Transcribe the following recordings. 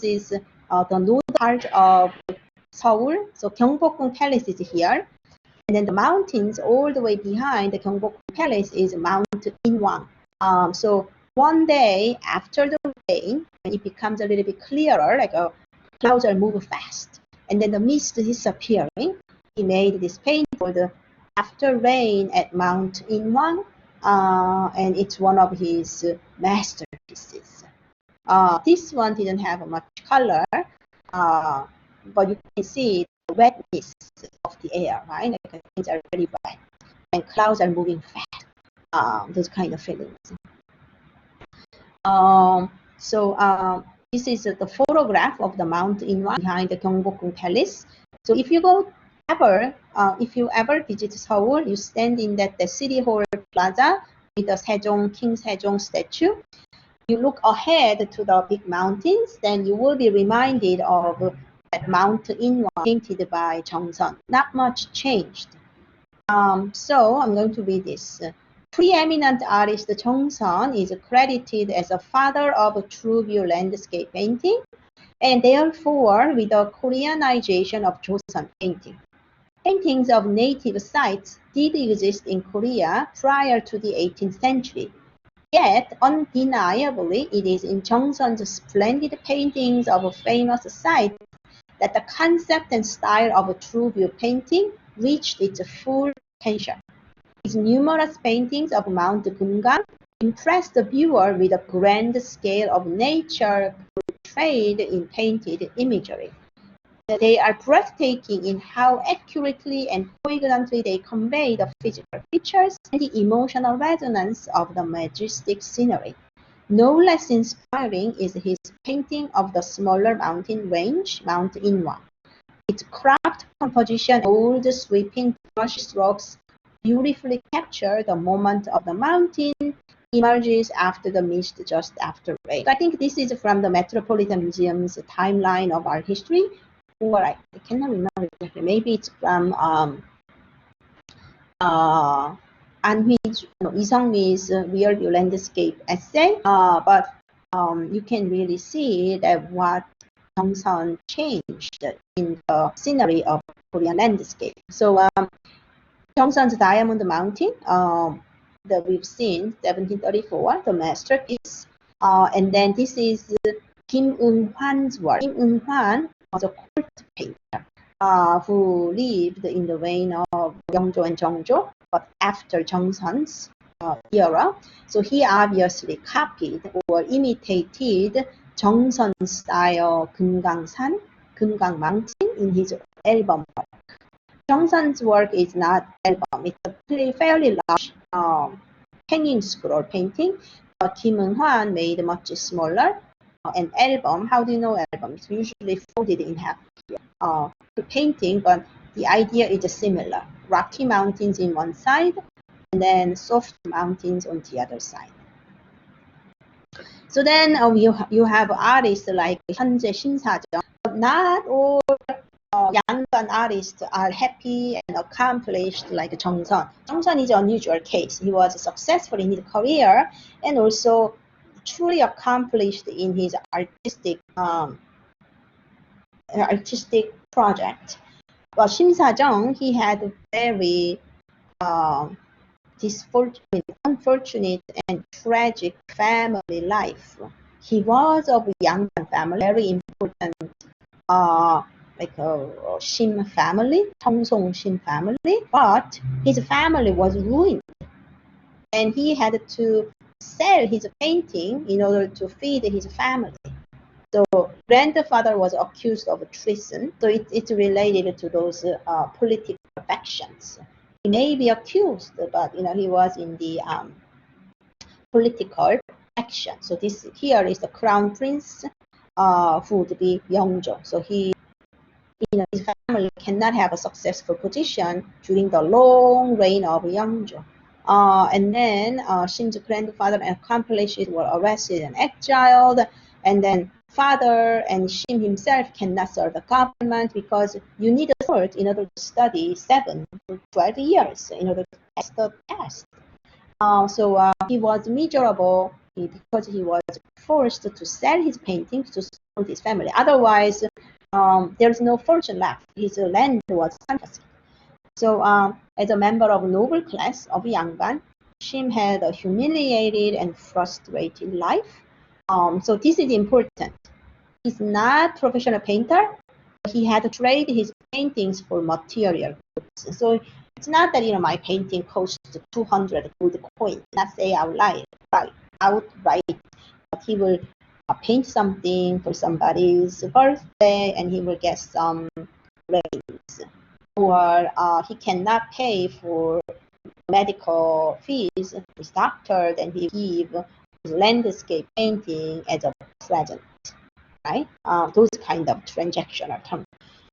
this is the north part of Seoul. So Gyeongbokgung Palace is here. And then the mountains all the way behind the Gyeongbokgung Palace is Mount Inwang. So one day after the rain, when it becomes a little bit clearer, like clouds are moving fast, and then the mist is disappearing, he made this painting called After Rain at Mount Inwang, and it's one of his masterpieces. This one didn't have much color, but you can see the wetness of the air, right? Like things are very wet, and clouds are moving fast. Those kind of feelings. This is the photograph of the Mount Inwang behind the Gyeongbokgung Palace. So if you ever visit Seoul, you stand in that City Hall Plaza with the King Sejong statue. You look ahead to the big mountains, then you will be reminded of that Mount Inwang painted by Joseon. Not much changed. So I'm going to read this. Preeminent artist Joseon is credited as a father of true view landscape painting, and therefore with the Koreanization of Joseon painting. Paintings of native sites did exist in Korea prior to the 18th century. Yet, undeniably, it is in Joseon's splendid paintings of famous sites that the concept and style of true view painting reached its full potential. His numerous paintings of Mount Kumgang impressed the viewer with a grand scale of nature portrayed in painted imagery. They are breathtaking in how accurately and poignantly they convey the physical features and the emotional resonance of the majestic scenery. No less inspiring is his painting of the smaller mountain range, Mount Inwang. Its craft composition, bold sweeping brush strokes, beautifully capture the moment of the mountain emerges after the mist just after rain. So I think this is from the Metropolitan Museum's timeline of art history, or I cannot remember exactly. Maybe it's from Lee Seung-mi's Real View Landscape essay, but you can really see that what Joseon changed in the scenery of Korean landscape. So Joseon's Diamond Mountain that we've seen, 1734, the masterpiece. And then this is Kim Eun-hwan's work. Kim Eun-hwan was a court painter who lived in the reign of Yeongjo and Jeongjo, but after Joseon's era. So he obviously copied or imitated Joseon's style Kumgang Mountain in his album work. Joseon's work is not album, it's a fairly large hanging scroll painting, but Kim Eun-hwan made much smaller. An album, how do you know album? It's usually folded in half here. The painting, but the idea is similar. Rocky mountains in one side, and then soft mountains on the other side. So then you have artists like 현재 신사정, but not all Yangan artists are happy and accomplished like Joseon. Joseon is an unusual case. He was successful in his career and also truly accomplished in his artistic project. But Shim he had a very unfortunate and tragic family life. He was of a Yangan family, very important, like a Shim family, Cheongsong Shim family, but his family was ruined, and he had to sell his painting in order to feed his family. So grandfather was accused of treason. So it's related to those political factions. He may be accused, but he was in the political action. So this here is the crown prince, who would be Yeongjo. So he, his family cannot have a successful position during the long reign of Yeongjo. And then Shim's grandfather and accomplices were arrested and exiled, and then father and Shim himself cannot serve the government because you need a cert in order to study 7 to 12 years in order to pass the test. So he was miserable because he was forced to sell his paintings to support his family. Otherwise, there's no fortune left. His land was confiscated. So, as a member of noble class of Yangban, Shim had a humiliated and frustrated life. So this is important. He's not a professional painter. He had to trade his paintings for material goods. So it's not that my painting costs 200 gold coins. Not say outright, but he will paint something for somebody's birthday, and he will get some raise. Or he cannot pay for medical fees, his doctor, then he give his landscape painting as a present, right? Those kind of transactional terms.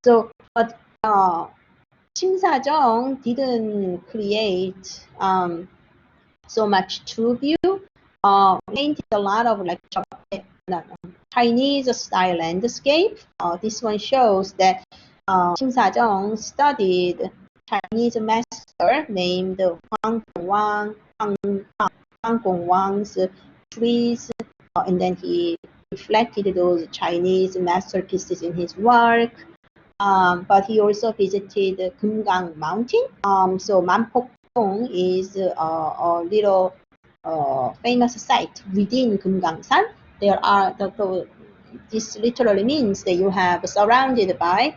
So, but Shim Sa-jung didn't create so much true view. Painted a lot of like Chinese style landscape. This one shows that Shim Sa-jung studied Chinese master named Huang Gongwang's trees, and then he reflected those Chinese masterpieces in his work. But he also visited Kumgang Mountain. So Manpokdong is a little famous site within Kumgangsan. There are this literally means that you have surrounded by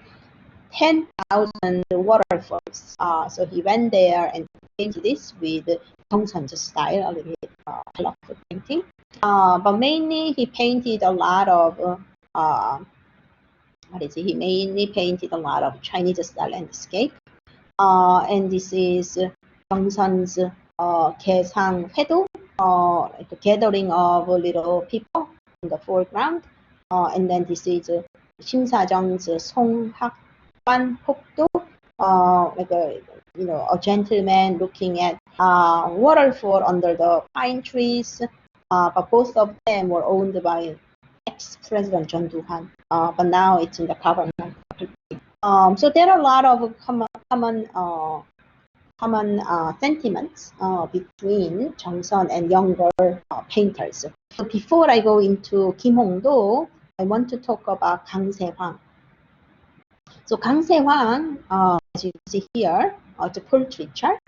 10,000 waterfalls. So he went there and painted this with Gyeongsan's style, a little bit colorful painting. But mainly he painted a lot of he mainly painted a lot of Chinese style landscape. And this is Gyeongsan's Gaesang Hwaedo, like a gathering of little people in the foreground. And then this is Shim Sa-jung's Songhakban Pokdo, like a gentleman looking at waterfall under the pine trees. But both of them were owned by ex-President Chun Doo-han, but now it's in the government. So there are a lot of common sentiments between Joseon and younger painters. So before I go into Kim Hong-do, I want to talk about Kang Se-hwang. So Kang Se-hwang, as you see here, it's a portraiture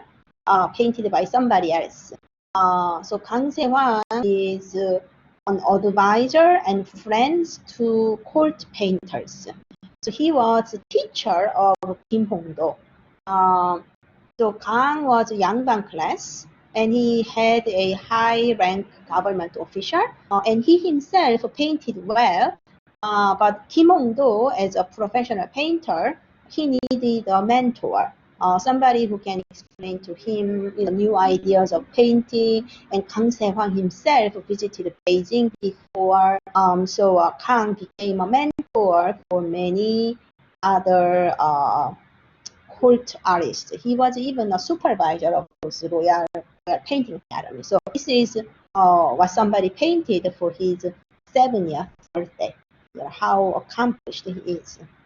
painted by somebody else. So Kang Se-hwang is an advisor and friend to court painters. So he was a teacher of Kim Hong-do. So Kang was a Yangban class, and he had a high-rank government official, and he himself painted well. But Kim Hong-do, as a professional painter, he needed a mentor, somebody who can explain to him new ideas of painting. And Kang Se-hwang himself visited Beijing before, so Kang became a mentor for many other court artists. He was even a supervisor of those Royal Painting Academy. So this is what somebody painted for his 70th birthday. How accomplished he is.